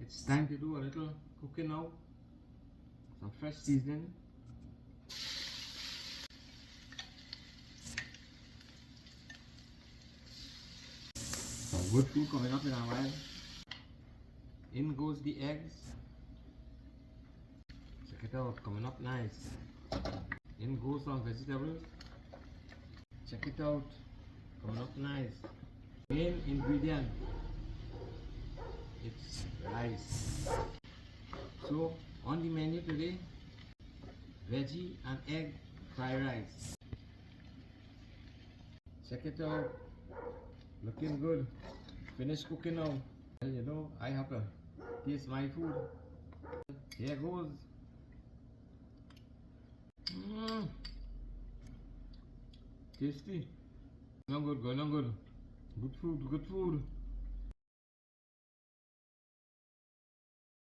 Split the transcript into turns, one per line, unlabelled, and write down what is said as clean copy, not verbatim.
It's time to do a little cooking now. Some fresh seasoning. Some good food coming up in a while. In goes the eggs. Check it out, coming up nice. In goes some vegetables. Check it out, coming up nice. Main ingredient, it's rice. So on the menu today, veggie and egg fried rice. Check it out, looking good. Finished cooking now. Well, you know, I have to taste my food. Here goes. Tasty. Going on good, going on good. Good food, good food.